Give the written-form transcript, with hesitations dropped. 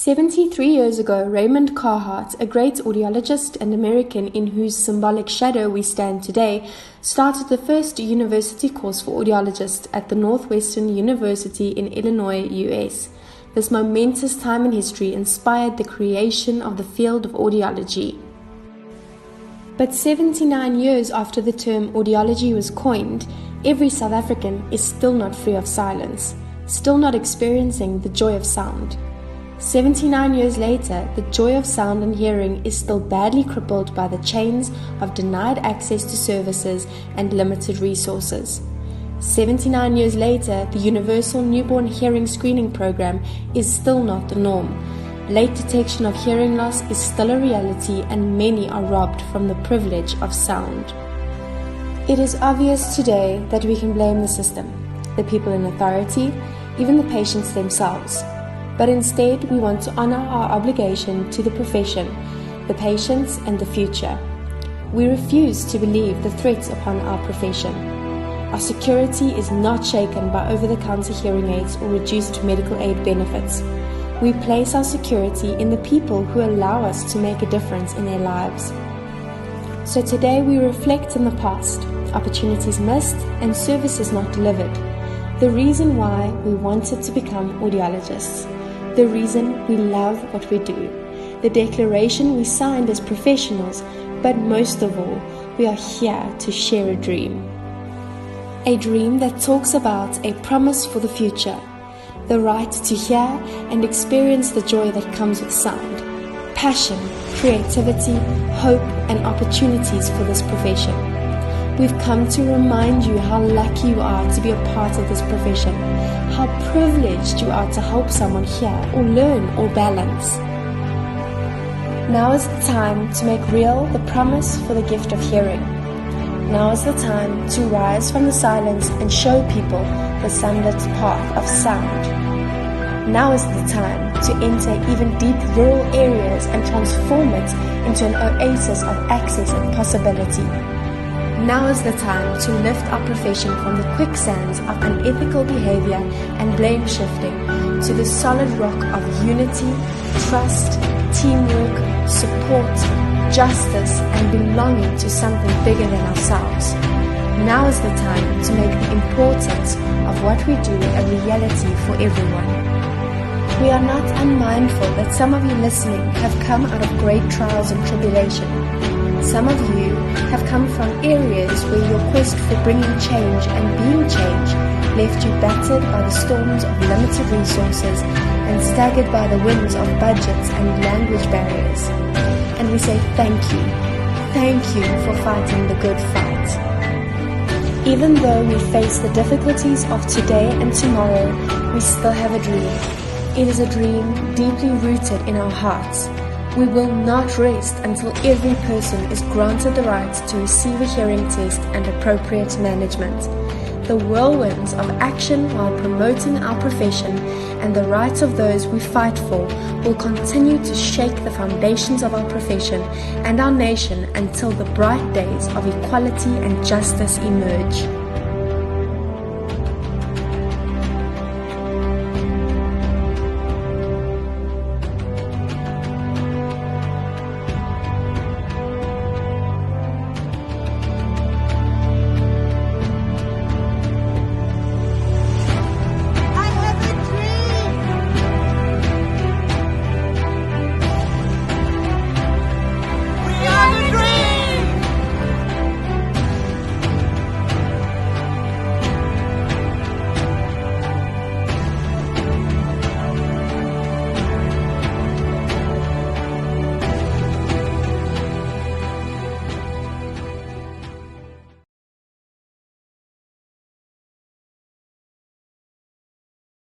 73 years ago, Raymond Carhart, a great audiologist and American in whose symbolic shadow we stand today, started the first university course for audiologists at the Northwestern University in Illinois, US. This momentous time in history inspired the creation of the field of audiology. But 79 years after the term audiology was coined, every South African is still not free of silence, still not experiencing the joy of sound. 79 years later, the joy of sound and hearing is still badly crippled by the chains of denied access to services and limited resources. 79 years later, the Universal Newborn Hearing Screening Program is still not the norm. Late detection of hearing loss is still a reality, and many are robbed from the privilege of sound. It is obvious today that we can blame the system, the people in authority, even the patients themselves. But instead, we want to honor our obligation to the profession, the patients, and the future. We refuse to believe the threats upon our profession. Our security is not shaken by over-the-counter hearing aids or reduced medical aid benefits. We place our security in the people who allow us to make a difference in their lives. So today we reflect on the past, opportunities missed, and services not delivered. The reason why we wanted to become audiologists. The reason we love what we do. The declaration we signed as professionals, but most of all, we are here to share a dream. A dream that talks about a promise for the future. The right to hear and experience the joy that comes with sound. Passion, creativity, hope, and opportunities for this profession. We've come to remind you how lucky you are to be a part of this profession, how privileged you are to help someone hear or learn or balance. Now is the time to make real the promise for the gift of hearing. Now is the time to rise from the silence and show people the sunlit path of sound. Now is the time to enter even deep rural areas and transform it into an oasis of access and possibility. Now is the time to lift our profession from the quicksands of unethical behavior and blame shifting to the solid rock of unity, trust, teamwork, support, justice, and belonging to something bigger than ourselves. Now is the time to make the importance of what we do a reality for everyone. We are not unmindful that some of you listening have come out of great trials and tribulation. Some of you have come from areas where your quest for bringing change and being change left you battered by the storms of limited resources and staggered by the winds of budgets and language barriers. And we say thank you for fighting the good fight. Even though we face the difficulties of today and tomorrow, we still have a dream. It is a dream deeply rooted in our hearts. We will not rest until every person is granted the right to receive a hearing test and appropriate management. The whirlwinds of action while promoting our profession and the rights of those we fight for will continue to shake the foundations of our profession and our nation until the bright days of equality and justice emerge.